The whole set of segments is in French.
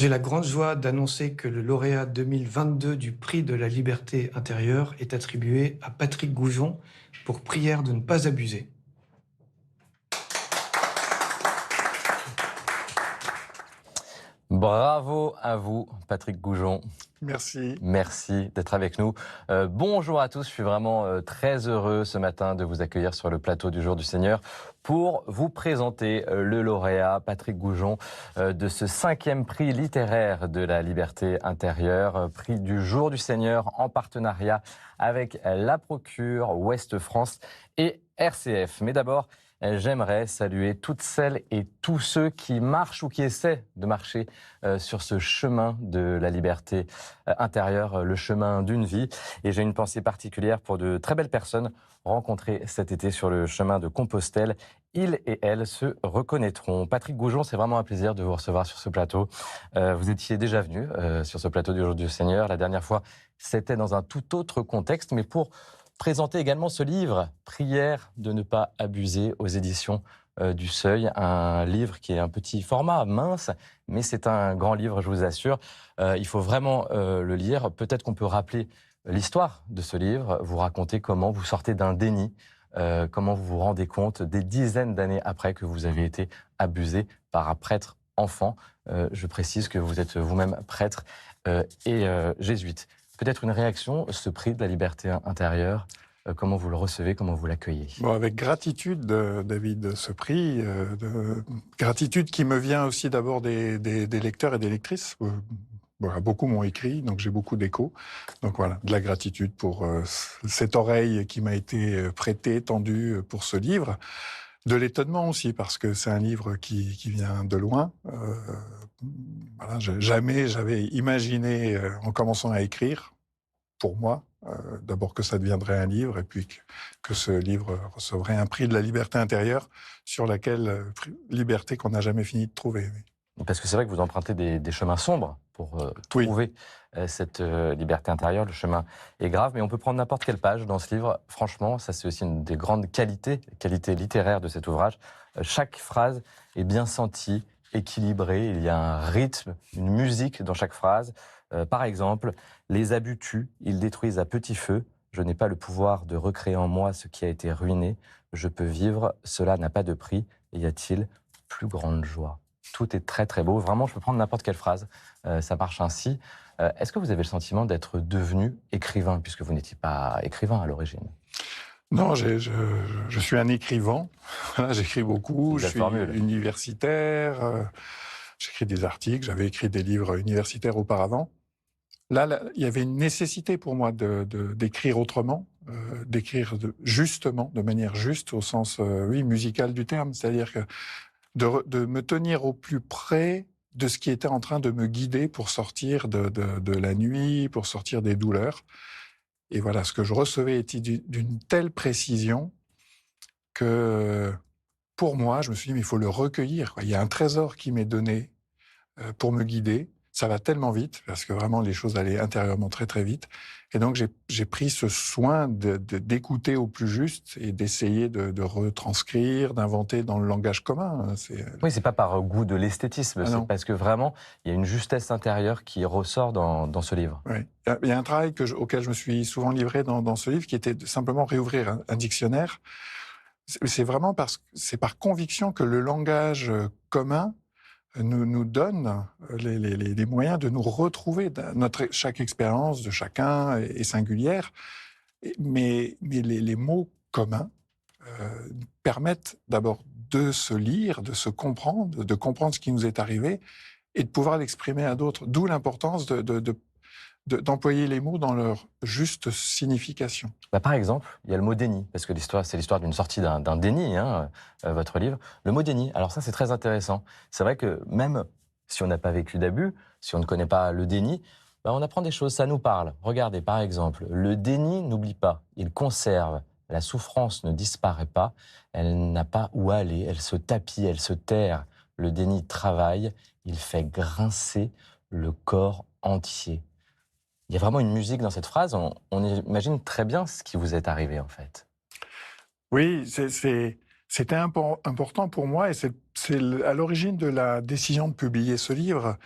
J'ai la grande joie d'annoncer que le lauréat 2022 du prix de la liberté intérieure est attribué à Patrick Goujon pour prière de ne pas abuser. Bravo à vous, Patrick Goujon. Merci. Merci d'être avec nous. Bonjour à tous, je suis vraiment très heureux ce matin de vous accueillir sur le plateau du Jour du Seigneur pour vous présenter le lauréat Patrick Goujon de ce 5e prix littéraire de la liberté intérieure, prix du Jour du Seigneur en partenariat avec la Procure, Ouest France et RCF. Mais d'abord, j'aimerais saluer toutes celles et tous ceux qui marchent ou qui essaient de marcher sur ce chemin de la liberté intérieure, le chemin d'une vie. Et j'ai une pensée particulière pour de très belles personnes rencontrées cet été sur le chemin de Compostelle. Ils et elles se reconnaîtront. Patrick Goujon, c'est vraiment un plaisir de vous recevoir sur ce plateau. Vous étiez déjà venu sur ce plateau du Jour du Seigneur. La dernière fois, c'était dans un tout autre contexte, mais pour présenter également ce livre, Prière de ne pas abuser, aux éditions du Seuil, un livre qui est un petit format mince, mais c'est un grand livre, je vous assure. Il faut vraiment le lire. Peut-être qu'on peut rappeler l'histoire de ce livre, vous raconter comment vous sortez d'un déni, comment vous vous rendez compte des dizaines d'années après que vous avez été abusé par un prêtre enfant. Je précise que vous êtes vous-même prêtre et jésuite. Peut-être une réaction, ce prix de la liberté intérieure, comment vous le recevez, comment vous l'accueillez? Bon, avec gratitude, David, ce prix, gratitude qui me vient aussi d'abord des lecteurs et des lectrices. Voilà, beaucoup m'ont écrit, donc j'ai beaucoup d'échos. Donc voilà, de la gratitude pour cette oreille qui m'a été prêtée, tendue pour ce livre. De l'étonnement aussi, parce que c'est un livre qui vient de loin. Voilà, jamais j'avais imaginé, en commençant à écrire, pour moi, d'abord que ça deviendrait un livre, et puis que ce livre recevrait un prix de la liberté intérieure, sur laquelle liberté qu'on n'a jamais fini de trouver. Parce que c'est vrai que vous empruntez des chemins sombres pour trouver cette liberté intérieure. Le chemin est grave, mais on peut prendre n'importe quelle page dans ce livre. Franchement, ça c'est aussi une des grandes qualités littéraires de cet ouvrage. Chaque phrase est bien sentie, équilibrée. Il y a un rythme, une musique dans chaque phrase. Par exemple, les abus tuent, ils détruisent à petit feu. Je n'ai pas le pouvoir de recréer en moi ce qui a été ruiné. Je peux vivre, cela n'a pas de prix. Y a-t-il plus grande joie? Tout est très très beau. Vraiment, je peux prendre n'importe quelle phrase. Ça marche ainsi. Est-ce que vous avez le sentiment d'être devenu écrivain, puisque vous n'étiez pas écrivain à l'origine? Non, je suis un écrivain. Voilà, j'écris beaucoup. Je suis universitaire. J'écris des articles. J'avais écrit des livres universitaires auparavant. Là, il y avait une nécessité pour moi d'écrire autrement, d'écrire justement, de manière juste, au sens musical du terme. C'est-à-dire que de me tenir au plus près de ce qui était en train de me guider pour sortir de la nuit, pour sortir des douleurs. Et voilà, ce que je recevais était d'une telle précision que, pour moi, je me suis dit, mais il faut le recueillir, quoi. Il y a un trésor qui m'est donné pour me guider. Ça va tellement vite, parce que vraiment, les choses allaient intérieurement très, très vite. Et donc, j'ai pris ce soin d'écouter au plus juste et d'essayer de retranscrire, d'inventer dans le langage commun. Oui, c'est pas par goût de l'esthétisme, c'est non. parce que vraiment, il y a une justesse intérieure qui ressort dans ce livre. Oui. Il y a un travail auquel je me suis souvent livré dans ce livre, qui était de simplement réouvrir un dictionnaire. C'est vraiment c'est par conviction que le langage commun nous donne les moyens de nous retrouver. Chaque expérience de chacun est singulière, mais les mots communs permettent d'abord de se lire, de se comprendre, de comprendre ce qui nous est arrivé et de pouvoir l'exprimer à d'autres. D'où l'importance d'employer les mots dans leur juste signification. Par exemple, il y a le mot déni, parce que c'est l'histoire d'une sortie d'un déni, votre livre. Le mot déni, alors ça c'est très intéressant. C'est vrai que même si on n'a pas vécu d'abus, si on ne connaît pas le déni, on apprend des choses, ça nous parle. Regardez par exemple, le déni n'oublie pas, il conserve. La souffrance ne disparaît pas, elle n'a pas où aller, elle se tapit, elle se terre. Le déni travaille, il fait grincer le corps entier. Il y a vraiment une musique dans cette phrase, on imagine très bien ce qui vous est arrivé en fait. Oui, c'était important pour moi et c'est à l'origine de la décision de publier ce livre.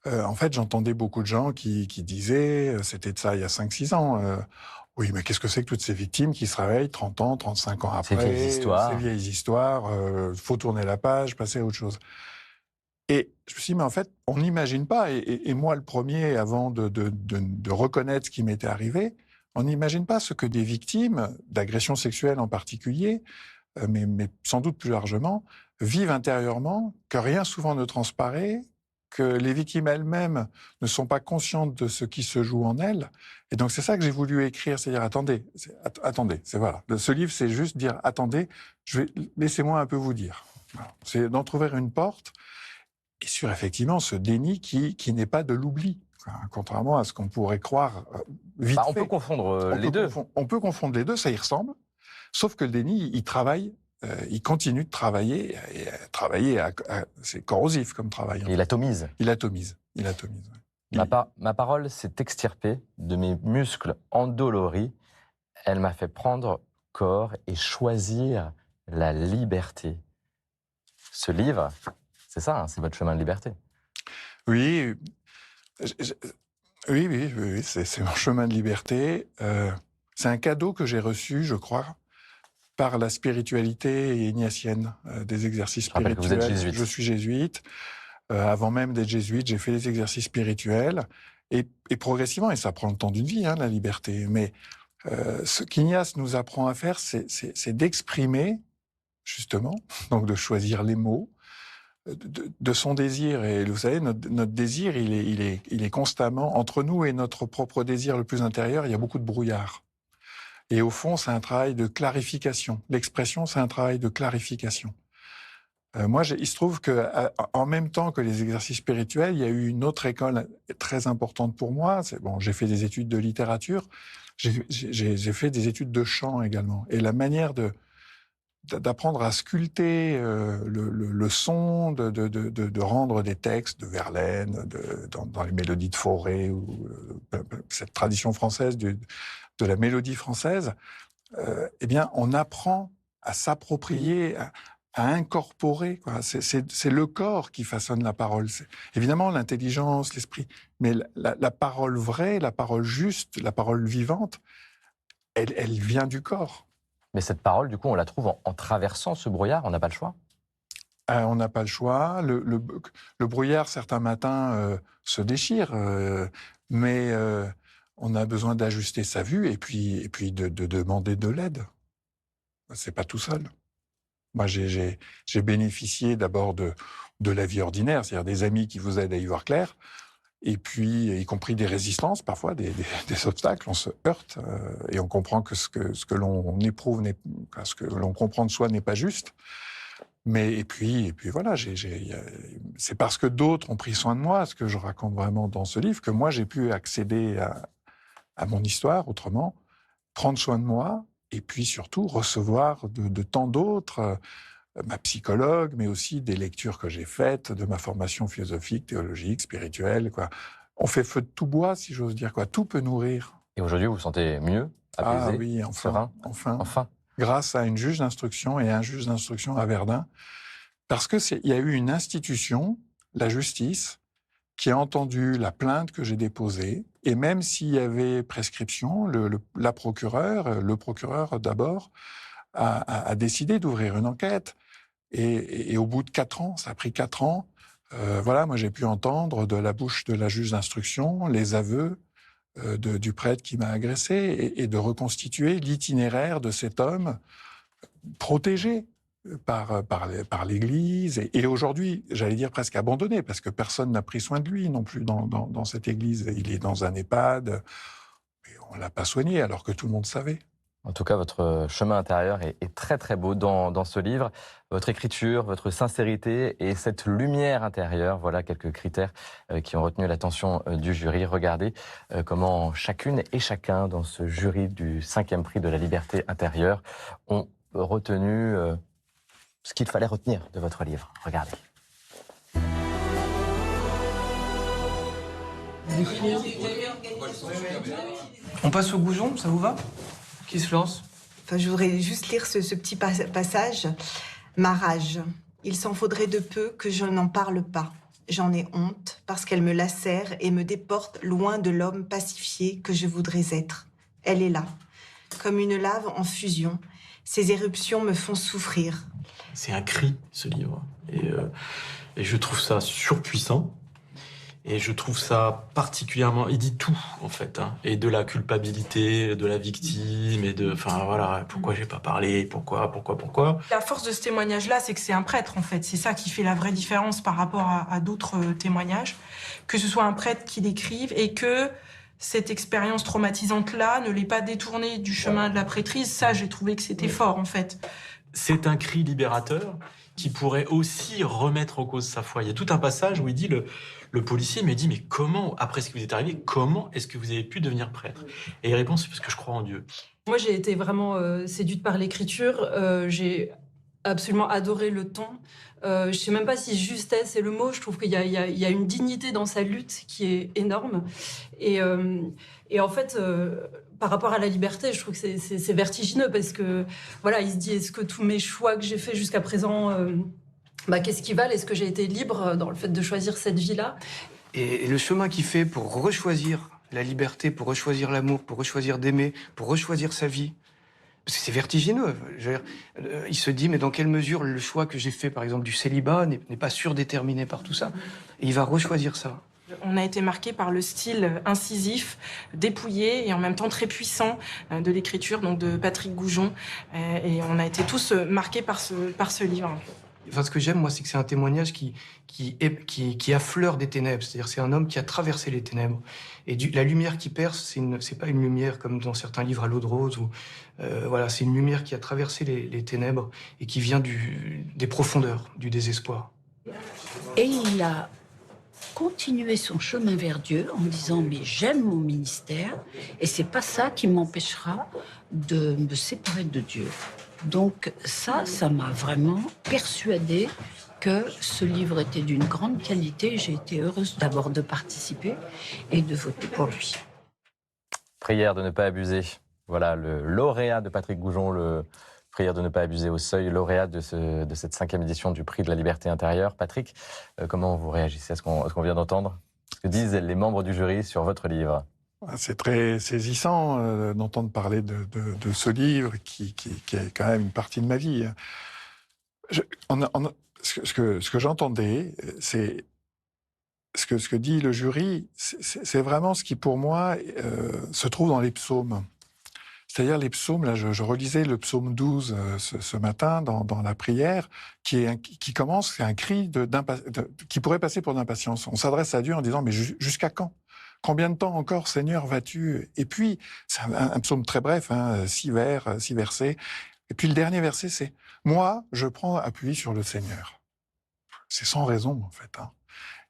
en fait, j'entendais beaucoup de gens qui disaient, c'était de ça il y a 5-6 ans, oui, mais qu'est-ce que c'est que toutes ces victimes qui se réveillent 30 ans, 35 ans après, ces vieilles histoires, faut tourner la page, passer à autre chose. Et je me suis dit, mais en fait, on n'imagine pas, et moi le premier, avant de reconnaître ce qui m'était arrivé, on n'imagine pas ce que des victimes, d'agressions sexuelles en particulier, mais sans doute plus largement, vivent intérieurement, que rien souvent ne transparaît, que les victimes elles-mêmes ne sont pas conscientes de ce qui se joue en elles. Et donc c'est ça que j'ai voulu écrire, c'est-à-dire attendez, voilà. Ce livre, c'est juste dire attendez, laissez-moi un peu vous dire. Voilà. C'est d'entrouvrir une porte et sur effectivement ce déni qui n'est pas de l'oubli, contrairement à ce qu'on pourrait croire vite fait. On peut confondre les deux. On peut confondre les deux, ça y ressemble. Sauf que le déni, il travaille, il continue de travailler, et travailler, c'est corrosif comme travail. Il atomise. Il atomise. Ma parole s'est extirpée de mes muscles endoloris. Elle m'a fait prendre corps et choisir la liberté. Ce livre, c'est ça, hein, c'est votre chemin de liberté. Oui, c'est mon chemin de liberté. C'est un cadeau que j'ai reçu, je crois, par la spiritualité ignatienne, des exercices spirituels. Je rappelle que vous êtes jésuite. Je suis jésuite. Avant même d'être jésuite, j'ai fait des exercices spirituels. Et progressivement, et ça prend le temps d'une vie, hein, la liberté, mais ce qu'Ignace nous apprend à faire, c'est d'exprimer, justement, donc de choisir les mots, de son désir. Et vous savez, notre désir, il est constamment, entre nous et notre propre désir le plus intérieur, il y a beaucoup de brouillard. Et au fond, c'est un travail de clarification. L'expression, c'est un travail de clarification. Moi, il se trouve qu'en même temps que les exercices spirituels, il y a eu une autre école très importante pour moi. J'ai fait des études de littérature, j'ai fait des études de chant également. Et la manière d'apprendre à sculpter le son, de rendre des textes de Verlaine, dans les mélodies de Fauré, ou cette tradition française de la mélodie française, eh bien, on apprend à s'approprier, à incorporer. C'est le corps qui façonne la parole. Évidemment, l'intelligence, l'esprit, mais la parole vraie, la parole juste, la parole vivante, elle vient du corps. Mais cette parole, du coup, on la trouve en traversant ce brouillard, on n'a pas le choix. On n'a pas le choix. Le brouillard, certains matins, se déchire, mais on a besoin d'ajuster sa vue et puis de demander de l'aide. C'est pas tout seul. Moi, j'ai bénéficié d'abord de la vie ordinaire, c'est-à-dire des amis qui vous aident à y voir clair, et puis y compris des résistances, parfois des obstacles. On se heurte et on comprend que ce que l'on éprouve, ce que l'on comprend de soi n'est pas juste. Mais et puis voilà, c'est parce que d'autres ont pris soin de moi, ce que je raconte vraiment dans ce livre, que moi j'ai pu accéder à mon histoire autrement, prendre soin de moi, et puis surtout recevoir de tant d'autres, ma psychologue, mais aussi des lectures que j'ai faites, de ma formation philosophique, théologique, spirituelle. On fait feu de tout bois, si j'ose dire. Tout peut nourrir. Et aujourd'hui, vous vous sentez mieux, apaisé, ah oui, serein, enfin. Grâce à une juge d'instruction et un juge d'instruction à Verdun, parce qu'il y a eu une institution, la justice, qui a entendu la plainte que j'ai déposée, et même s'il y avait prescription, le procureur d'abord, a décidé d'ouvrir une enquête. Et au bout de 4 ans, ça a pris 4 ans, moi j'ai pu entendre de la bouche de la juge d'instruction les aveux du prêtre qui m'a agressé et de reconstituer l'itinéraire de cet homme protégé par l'Église et aujourd'hui, j'allais dire presque abandonné, parce que personne n'a pris soin de lui non plus dans cette Église. Il est dans un EHPAD, mais on ne l'a pas soigné alors que tout le monde savait. En tout cas, votre chemin intérieur est très très beau dans ce livre. Votre écriture, votre sincérité et cette lumière intérieure, voilà quelques critères qui ont retenu l'attention du jury. Regardez comment chacune et chacun dans ce jury du 5e prix de la liberté intérieure ont retenu ce qu'il fallait retenir de votre livre. Regardez. On passe au goujon, ça vous va ? Qui se lance ? Je voudrais juste lire ce petit passage. Ma rage. Il s'en faudrait de peu que je n'en parle pas. J'en ai honte parce qu'elle me lacère et me déporte loin de l'homme pacifié que je voudrais être. Elle est là, comme une lave en fusion. Ces éruptions me font souffrir. C'est un cri, ce livre. Et je trouve ça surpuissant. Et je trouve ça particulièrement... Il dit tout, en fait. Hein. Et de la culpabilité, de la victime, et de... Enfin, voilà, pourquoi j'ai pas parlé, pourquoi. La force de ce témoignage-là, c'est que c'est un prêtre, en fait. C'est ça qui fait la vraie différence par rapport à d'autres témoignages. Que ce soit un prêtre qui l'écrive et que cette expérience traumatisante-là ne l'ait pas détournée du chemin de la prêtrise. Ça, j'ai trouvé que c'était fort, en fait. C'est un cri libérateur qui pourrait aussi remettre en cause sa foi. Il y a tout un passage où il dit, le policier me dit, mais comment, après ce qui vous est arrivé, comment est-ce que vous avez pu devenir prêtre? Et il répond, c'est parce que je crois en Dieu. Moi, j'ai été vraiment séduite par l'écriture. J'ai absolument adoré le ton. Je sais même pas si justesse est le mot. Je trouve qu'il y a une dignité dans sa lutte qui est énorme. Et en fait, par rapport à la liberté, je trouve que c'est vertigineux parce que, voilà, il se dit, est-ce que tous mes choix que j'ai faits jusqu'à présent, qu'est-ce qui valent? Est-ce que j'ai été libre dans le fait de choisir cette vie-là? Et le chemin qu'il fait pour rechoisir la liberté, pour rechoisir l'amour, pour rechoisir d'aimer, pour rechoisir sa vie, parce que c'est vertigineux. Il se dit, mais dans quelle mesure le choix que j'ai fait, par exemple, du célibat n'est pas surdéterminé par tout ça? Et il va rechoisir ça. On a été marqué par le style incisif, dépouillé et en même temps très puissant de l'écriture, donc de Patrick Goujon. Et on a été tous marqués par ce livre. Enfin, ce que j'aime, moi, c'est que c'est un témoignage qui affleure des ténèbres. C'est-à-dire, c'est un homme qui a traversé les ténèbres. Et la lumière qui perce, c'est pas une lumière comme dans certains livres à l'eau de rose. Voilà, c'est une lumière qui a traversé les ténèbres et qui vient des profondeurs, du désespoir. Et il a continué son chemin vers Dieu en disant, mais j'aime mon ministère et c'est pas ça qui m'empêchera de me séparer de Dieu. Donc ça m'a vraiment persuadée que ce livre était d'une grande qualité. J'ai été heureuse d'abord de participer et de voter pour lui. Prière de ne pas abuser. Voilà, le lauréat de Patrick Goujon, le prière de ne pas abuser au seuil, lauréat de cette 5e édition du prix de la liberté intérieure. Patrick, comment vous réagissez à ce qu'on vient d'entendre? Ce que disent les membres du jury sur votre livre? C'est très saisissant d'entendre parler de ce livre qui est quand même une partie de ma vie. Ce que j'entendais, c'est ce que dit le jury, c'est vraiment ce qui pour moi se trouve dans les psaumes. C'est-à-dire les psaumes, là je relisais le psaume 12 ce matin dans la prière, qui commence, c'est un cri qui pourrait passer pour d'impatience. On s'adresse à Dieu en disant, mais jusqu'à quand? Combien de temps encore, Seigneur, vas-tu? Et puis, c'est un psaume très bref, 6 vers, 6 versets. Et puis le dernier verset, c'est « Moi, je prends appui sur le Seigneur ». C'est sans raison, en fait. Hein.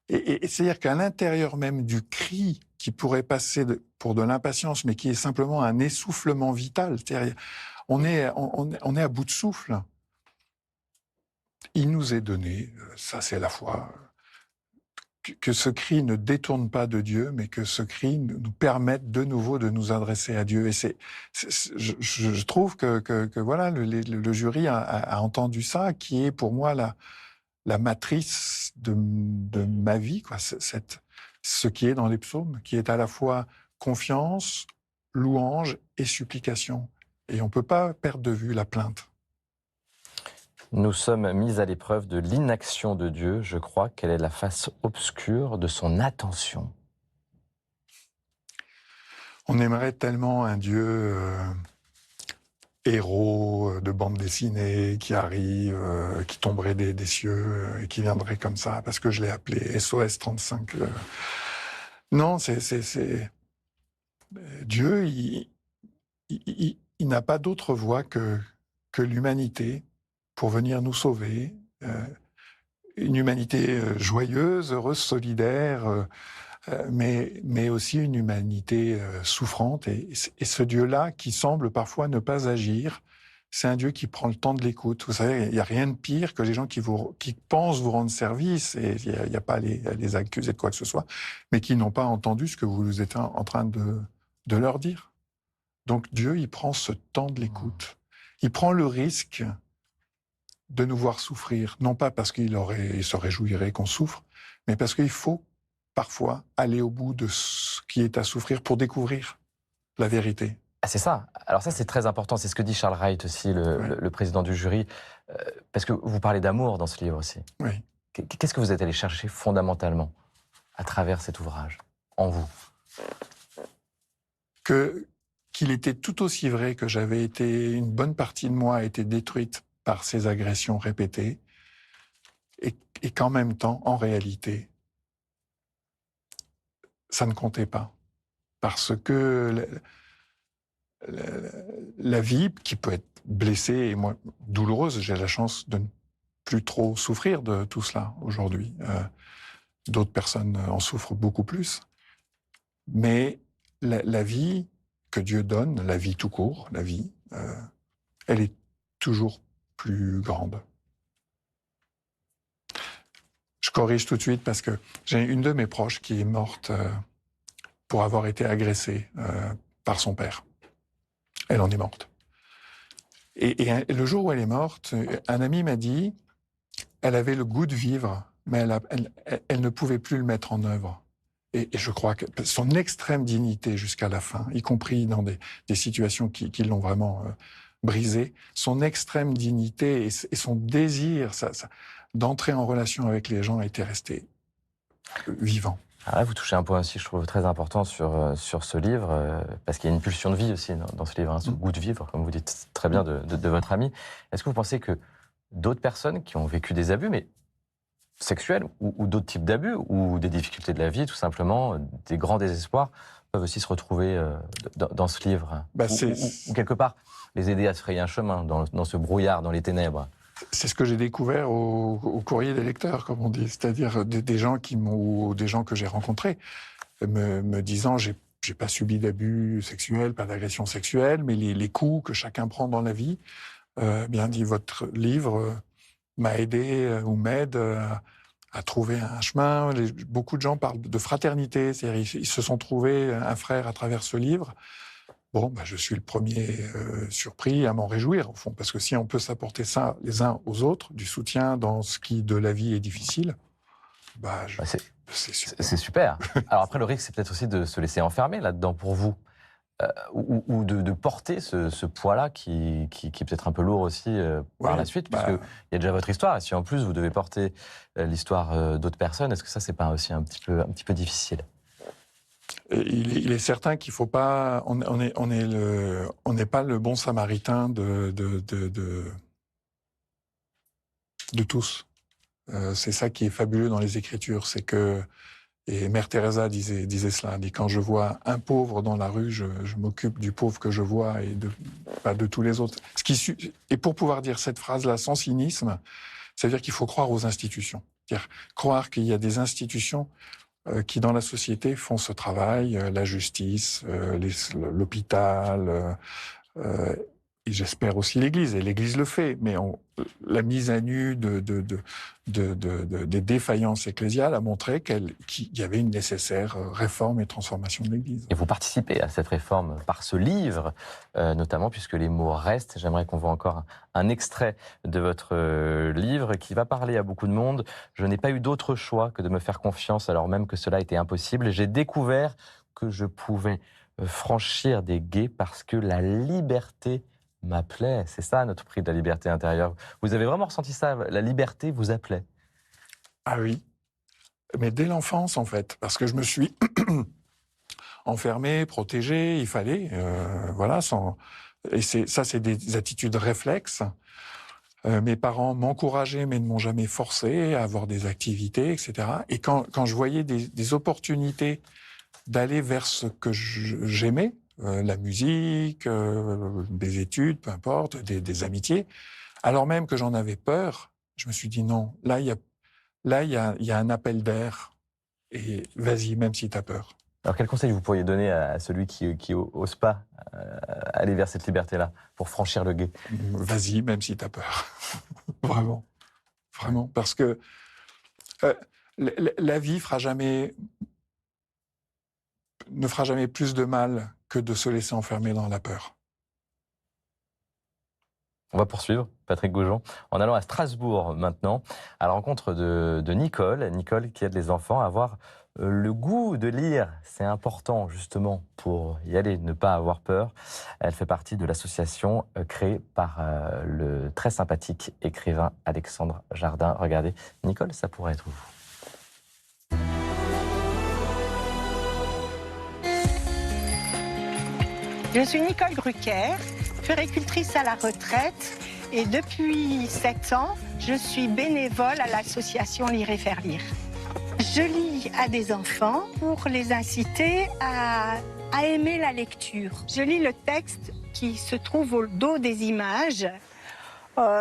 Et c'est-à-dire qu'à l'intérieur même du cri qui pourrait passer pour de l'impatience, mais qui est simplement un essoufflement vital, c'est-à-dire on est à bout de souffle. Il nous est donné, ça c'est la foi, que ce cri ne détourne pas de Dieu, mais que ce cri nous permette de nouveau de nous adresser à Dieu. Et je trouve que voilà, le jury a entendu ça, qui est pour moi la matrice de ma vie, quoi. Ce qui est dans les psaumes, qui est à la fois confiance, louange et supplication. Et on ne peut pas perdre de vue la plainte. Nous sommes mis à l'épreuve de l'inaction de Dieu. Je crois qu'elle est la face obscure de son attention. On aimerait tellement un Dieu héros de bande dessinée qui arrive, qui tomberait des cieux et qui viendrait comme ça, parce que je l'ai appelé SOS 35. Non, c'est Dieu, il n'a pas d'autre voie que l'humanité pour venir nous sauver. Une humanité joyeuse, heureuse, solidaire, mais aussi une humanité souffrante. Et ce Dieu-là, qui semble parfois ne pas agir, c'est un Dieu qui prend le temps de l'écoute. Vous savez, il n'y a rien de pire que les gens qui pensent vous rendre service, et il n'y a pas à les accuser de quoi que ce soit, mais qui n'ont pas entendu ce que vous êtes en train de leur dire. Donc Dieu, il prend ce temps de l'écoute. Il prend le risque de nous voir souffrir, non pas parce qu'il se réjouirait qu'on souffre, mais parce qu'il faut parfois aller au bout de ce qui est à souffrir pour découvrir la vérité. Ah, c'est ça. Alors ça, c'est très important. C'est ce que dit Charles Wright aussi, le président du jury. Parce que vous parlez d'amour dans ce livre aussi. Oui. Qu'est-ce que vous êtes allé chercher fondamentalement à travers cet ouvrage, en vous? Qu'il était tout aussi vrai que une bonne partie de moi a été détruite par ces agressions répétées, et qu'en même temps, en réalité, ça ne comptait pas. Parce que la vie, qui peut être blessée et moi, douloureuse, j'ai la chance de ne plus trop souffrir de tout cela aujourd'hui. D'autres personnes en souffrent beaucoup plus. Mais la vie que Dieu donne, la vie tout court, la vie, elle est toujours plus grande. Je corrige tout de suite parce que j'ai une de mes proches qui est morte pour avoir été agressée par son père. Elle en est morte. Et le jour où elle est morte, un ami m'a dit, elle avait le goût de vivre, mais elle ne pouvait plus le mettre en œuvre. Et je crois que son extrême dignité jusqu'à la fin, y compris dans des situations qui l'ont vraiment brisée, son extrême dignité et son désir d'entrer en relation avec les gens était resté vivant. Alors là, vous touchez un point aussi, je trouve, très important sur ce livre, parce qu'il y a une pulsion de vie aussi dans ce livre, hein, ce goût de vivre, comme vous dites très bien de votre ami. Est-ce que vous pensez que d'autres personnes qui ont vécu des abus, mais sexuels ou d'autres types d'abus, ou des difficultés de la vie, tout simplement, des grands désespoirs, peuvent aussi se retrouver dans ce livre, ou quelque part les aider à se frayer un chemin dans ce brouillard, dans les ténèbres? C'est ce que j'ai découvert au courrier des lecteurs, comme on dit, c'est-à-dire des gens des gens que j'ai rencontrés, me disant j'ai pas subi d'abus sexuels, pas d'agression sexuelle, mais les coups que chacun prend dans la vie, bien dit, votre livre m'a aidé ou m'aide à trouver un chemin. Beaucoup de gens parlent de fraternité, c'est-à-dire ils se sont trouvés un frère à travers ce livre. Bon, je suis le premier surpris à m'en réjouir, au fond, parce que si on peut s'apporter ça les uns aux autres, du soutien dans ce qui de la vie est difficile, c'est super. C'est super. Alors après, le risque, c'est peut-être aussi de se laisser enfermer là-dedans pour vous, ou de porter ce poids-là qui est peut-être un peu lourd aussi par la suite, puisqu'il y a déjà votre histoire, et si en plus vous devez porter l'histoire d'autres personnes, est-ce que ça, c'est pas aussi un petit peu difficile? Il est certain qu'il faut pas. On n'est pas le bon samaritain de tous. C'est ça qui est fabuleux dans les Écritures, c'est que, et Mère Teresa disait cela, dit, quand je vois un pauvre dans la rue, je m'occupe du pauvre que je vois et pas de tous les autres. Et pour pouvoir dire cette phrase-là sans cynisme, ça veut dire qu'il faut croire aux institutions, c'est-à-dire croire qu'il y a des institutions qui, dans la société, font ce travail, la justice, l'hôpital, et j'espère aussi l'Église, et l'Église le fait, mais la mise à nu des défaillances ecclésiales a montré qu'il y avait une nécessaire réforme et transformation de l'Église. Et vous participez à cette réforme par ce livre, notamment puisque les mots restent. J'aimerais qu'on voit encore un extrait de votre livre qui va parler à beaucoup de monde. Je n'ai pas eu d'autre choix que de me faire confiance alors même que cela était impossible. J'ai découvert que je pouvais franchir des gués parce que la liberté m'appelait. C'est ça notre prix de la liberté intérieure. Vous avez vraiment ressenti ça? La liberté vous appelait? Ah oui, mais dès l'enfance en fait, parce que je me suis enfermé, protégé, il fallait, voilà, et c'est des attitudes réflexes. Mes parents m'encourageaient mais ne m'ont jamais forcé à avoir des activités, etc. Et quand je voyais des opportunités d'aller vers ce que j'aimais, la musique, des études, peu importe, des amitiés, alors même que j'en avais peur, je me suis dit non, là il y a un appel d'air, et vas-y, même si tu as peur. Alors quel conseil vous pourriez donner à celui qui n'ose pas aller vers cette liberté-là, pour franchir le gué? Vas-y, même si tu as peur. Vraiment. Vraiment. Parce que la vie ne fera jamais plus de mal que de se laisser enfermer dans la peur. On va poursuivre Patrick Goujon, en allant à Strasbourg maintenant, à la rencontre de Nicole. Nicole qui aide les enfants à avoir le goût de lire. C'est important justement pour y aller, ne pas avoir peur. Elle fait partie de l'association créée par le très sympathique écrivain Alexandre Jardin. Regardez, Nicole, ça pourrait être vous. Je suis Nicole Grucker, puéricultrice à la retraite et depuis 7 ans, je suis bénévole à l'association Lire et faire lire. Je lis à des enfants pour les inciter à aimer la lecture. Je lis le texte qui se trouve au dos des images.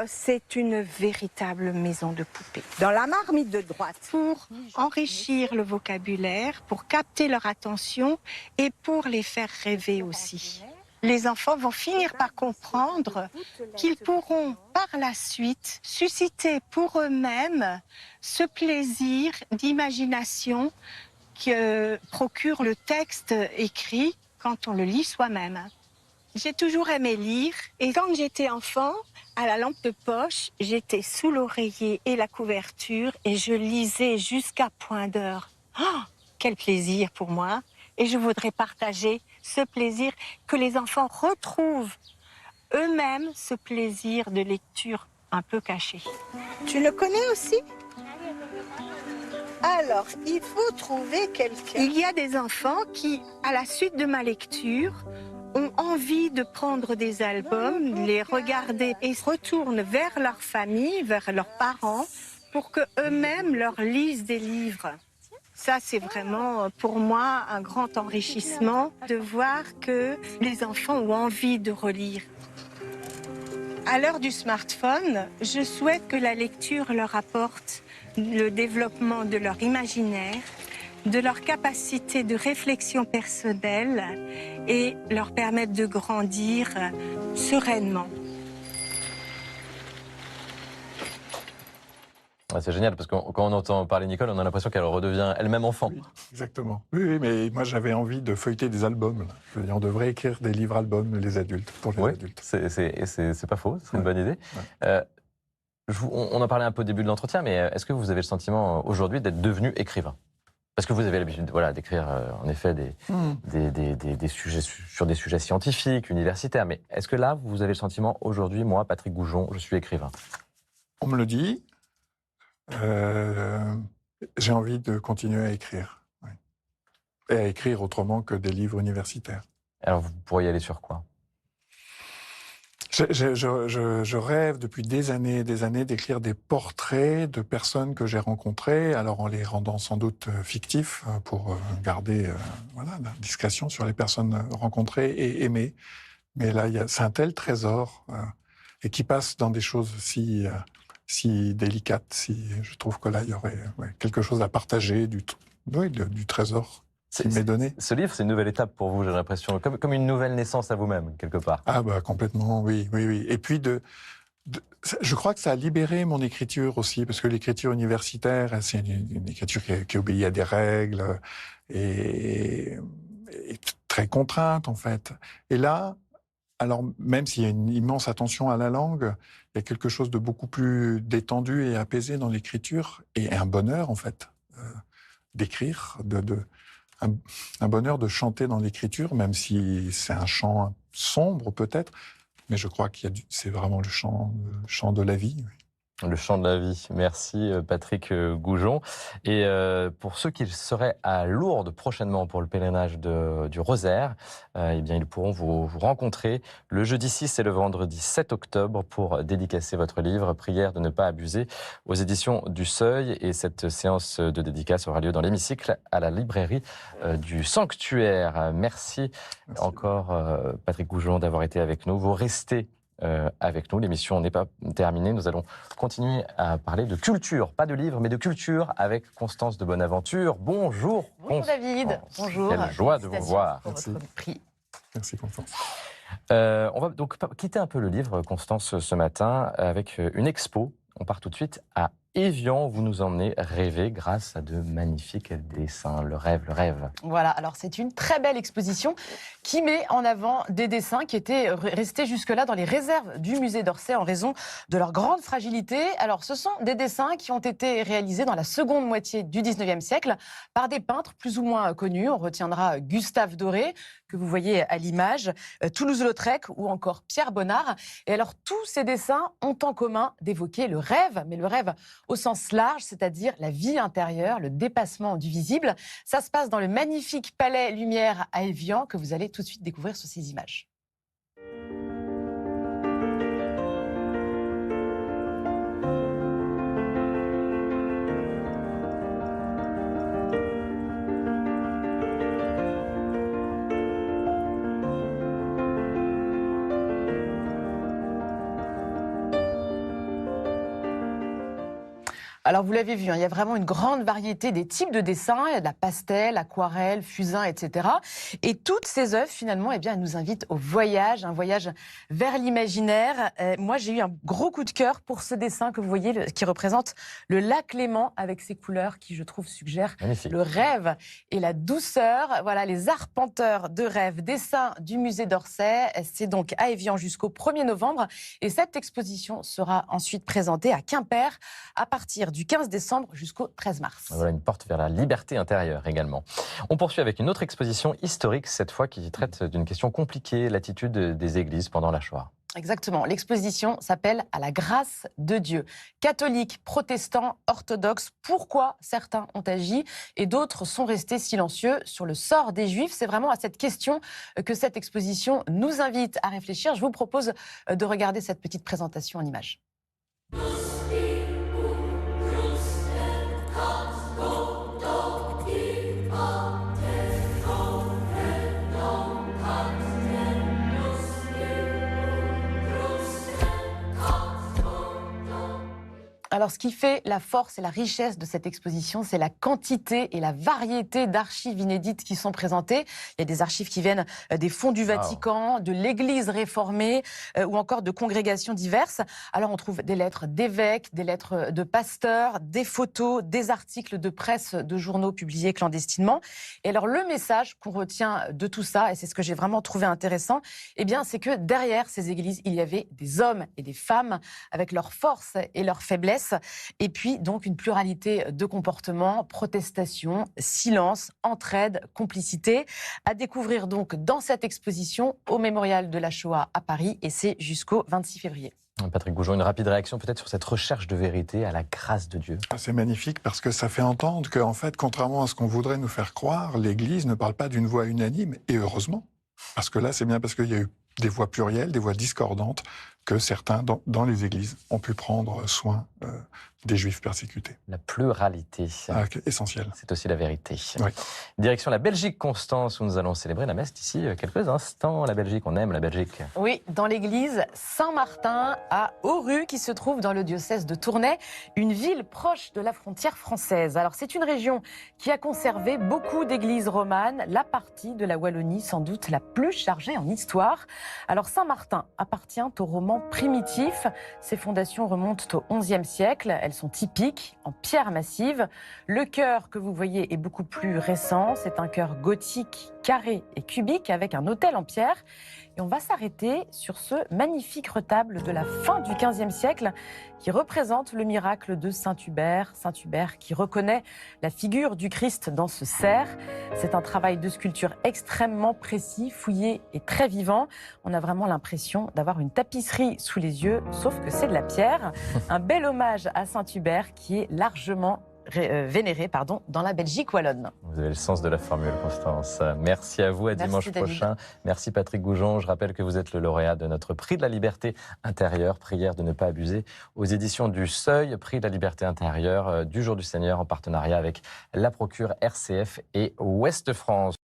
C'est une véritable maison de poupée. Dans la marmite de droite, pour enrichir le vocabulaire, pour capter leur attention et pour les faire rêver aussi. Les enfants vont finir par comprendre qu'ils pourront par la suite susciter pour eux-mêmes ce plaisir d'imagination que procure le texte écrit quand on le lit soi-même. J'ai toujours aimé lire et quand j'étais enfant, à la lampe de poche, j'étais sous l'oreiller et la couverture et je lisais jusqu'à point d'heure. Oh, quel plaisir pour moi! Et je voudrais partager ce plaisir, que les enfants retrouvent eux-mêmes ce plaisir de lecture un peu caché. Tu le connais aussi? Alors, il faut trouver quelqu'un. Il y a des enfants qui, à la suite de ma lecture, ont envie de prendre des albums, les regarder et se retournent vers leur famille, vers leurs parents, pour qu'eux-mêmes leur lisent des livres. Ça, c'est vraiment pour moi un grand enrichissement de voir que les enfants ont envie de relire. À l'heure du smartphone, je souhaite que la lecture leur apporte le développement de leur imaginaire, de leur capacité de réflexion personnelle et leur permettre de grandir sereinement. C'est génial parce que quand on entend parler Nicole, on a l'impression qu'elle redevient elle-même enfant. Oui, exactement. Oui, mais moi j'avais envie de feuilleter des albums. Là. Je veux dire, on devrait écrire des livres-albums, les adultes, pour les adultes. C'est pas faux, c'est une bonne idée. Ouais. On en parlait un peu au début de l'entretien, mais est-ce que vous avez le sentiment aujourd'hui d'être devenu écrivain ? Parce que vous avez l'habitude d'écrire en effet des sujets sur des sujets scientifiques, universitaires, mais est-ce que là, vous avez le sentiment aujourd'hui, moi, Patrick Goujon, je suis écrivain ? On me le dit. J'ai envie de continuer à écrire. Oui. Et à écrire autrement que des livres universitaires. Alors, vous pourriez aller sur quoi ? Je rêve depuis des années et des années d'écrire des portraits de personnes que j'ai rencontrées, alors en les rendant sans doute fictifs pour garder la discrétion sur les personnes rencontrées et aimées. Mais là, c'est un tel trésor et qui passe dans des choses si délicate, je trouve que là, il y aurait quelque chose à partager du trésor qui m'est donné. Ce livre, c'est une nouvelle étape pour vous, j'ai l'impression, comme une nouvelle naissance à vous-même, quelque part. Ah bah complètement, oui. Et puis, je crois que ça a libéré mon écriture aussi, parce que l'écriture universitaire, c'est une écriture qui obéit à des règles et très contrainte, en fait. Et là, alors, même s'il y a une immense attention à la langue, il y a quelque chose de beaucoup plus détendu et apaisé dans l'écriture, et un bonheur, en fait, d'écrire, un bonheur de chanter dans l'écriture, même si c'est un chant sombre, peut-être, mais je crois c'est vraiment le chant de la vie. Oui. Le chant de la vie. Merci Patrick Goujon. Et pour ceux qui seraient à Lourdes prochainement pour le pèlerinage du Rosaire, eh bien ils pourront vous rencontrer le jeudi 6 et le vendredi 7 octobre pour dédicacer votre livre « Prière de ne pas abuser » aux éditions du Seuil. Et cette séance de dédicace aura lieu dans l'hémicycle à la librairie du Sanctuaire. Merci encore Patrick Goujon d'avoir été avec nous. Vous restez avec nous. L'émission n'est pas terminée. Nous allons continuer à parler de culture, pas de livres, mais de culture avec Constance de Bonaventure. Bonjour. Bonjour David. Bonjour. Quelle joie de vous voir. Pour votre prix. Merci Constance. On va donc quitter un peu le livre, Constance, ce matin avec une expo. On part tout de suite à Évian, vous nous emmenez rêver grâce à de magnifiques dessins. Le rêve, le rêve. Voilà, alors c'est une très belle exposition qui met en avant des dessins qui étaient restés jusque-là dans les réserves du musée d'Orsay en raison de leur grande fragilité. Alors ce sont des dessins qui ont été réalisés dans la seconde moitié du 19e siècle par des peintres plus ou moins connus. On retiendra Gustave Doré, que vous voyez à l'image, Toulouse-Lautrec ou encore Pierre Bonnard. Et alors tous ces dessins ont en commun d'évoquer le rêve, mais le rêve au sens large, c'est-à-dire la vie intérieure, le dépassement du visible. Ça se passe dans le magnifique Palais Lumière à Évian que vous allez tout de suite découvrir sur ces images. Alors, vous l'avez vu, il y a vraiment une grande variété des types de dessins. Il y a de la pastel, aquarelle, fusain, etc. Et toutes ces œuvres, finalement, eh bien, elles nous invitent au voyage, un voyage vers l'imaginaire. Moi, j'ai eu un gros coup de cœur pour ce dessin que vous voyez, qui représente le lac Léman avec ses couleurs qui, je trouve, suggèrent le rêve et la douceur. Voilà, les arpenteurs de rêve, dessin du musée d'Orsay. C'est donc à Évian jusqu'au 1er novembre. Et cette exposition sera ensuite présentée à Quimper à partir du 15 décembre jusqu'au 13 mars. Voilà une porte vers la liberté intérieure également. On poursuit avec une autre exposition historique, cette fois qui traite d'une question compliquée, l'attitude des églises pendant la Shoah. Exactement. L'exposition s'appelle « À la grâce de Dieu ». Catholiques, protestants, orthodoxes, pourquoi certains ont agi et d'autres sont restés silencieux sur le sort des Juifs? C'est vraiment à cette question que cette exposition nous invite à réfléchir. Je vous propose de regarder cette petite présentation en images. Alors, ce qui fait la force et la richesse de cette exposition, c'est la quantité et la variété d'archives inédites qui sont présentées. Il y a des archives qui viennent des fonds du Vatican, de l'Église réformée ou encore de congrégations diverses. Alors, on trouve des lettres d'évêques, des lettres de pasteurs, des photos, des articles de presse, de journaux publiés clandestinement. Et alors, le message qu'on retient de tout ça, et c'est ce que j'ai vraiment trouvé intéressant, eh bien, c'est que derrière ces églises, il y avait des hommes et des femmes avec leurs forces et leurs faiblesses. Et puis, donc, une pluralité de comportements, protestation, silence, entraide, complicité. À découvrir donc dans cette exposition au Mémorial de la Shoah à Paris, et c'est jusqu'au 26 février. Patrick Goujon, une rapide réaction peut-être sur cette recherche de vérité à la grâce de Dieu. C'est magnifique parce que ça fait entendre qu'en fait, contrairement à ce qu'on voudrait nous faire croire, l'Église ne parle pas d'une voix unanime, et heureusement. Parce que là, c'est bien parce qu'il y a eu des voix plurielles, des voix discordantes, que certains, dans les églises, ont pu prendre soin des Juifs persécutés. La pluralité. Essentiel. C'est aussi la vérité. Oui. Direction la Belgique, Constance, où nous allons célébrer la messe d'ici quelques instants. La Belgique, on aime la Belgique. Oui, dans l'église Saint-Martin à Auru, qui se trouve dans le diocèse de Tournai, une ville proche de la frontière française. Alors, c'est une région qui a conservé beaucoup d'églises romanes, la partie de la Wallonie sans doute la plus chargée en histoire. Alors, Saint-Martin appartient au roman primitif. Ses fondations remontent au XIe siècle. Elles sont typiques, en pierre massive. Le chœur que vous voyez est beaucoup plus récent. C'est un chœur gothique, carré et cubique avec un autel en pierre. Et on va s'arrêter sur ce magnifique retable de la fin du XVe siècle qui représente le miracle de Saint-Hubert. Saint-Hubert qui reconnaît la figure du Christ dans ce cerf. C'est un travail de sculpture extrêmement précis, fouillé et très vivant. On a vraiment l'impression d'avoir une tapisserie sous les yeux, sauf que c'est de la pierre. Un bel hommage à Saint-Hubert qui est largement vénéré dans la Belgique wallonne. Vous avez le sens de la formule, Constance. Merci à vous, à dimanche prochain. Merci Patrick Goujon. Je rappelle que vous êtes le lauréat de notre prix de la liberté intérieure, prière de ne pas abuser, aux éditions du Seuil, prix de la liberté intérieure du Jour du Seigneur en partenariat avec la Procure RCF et Ouest France.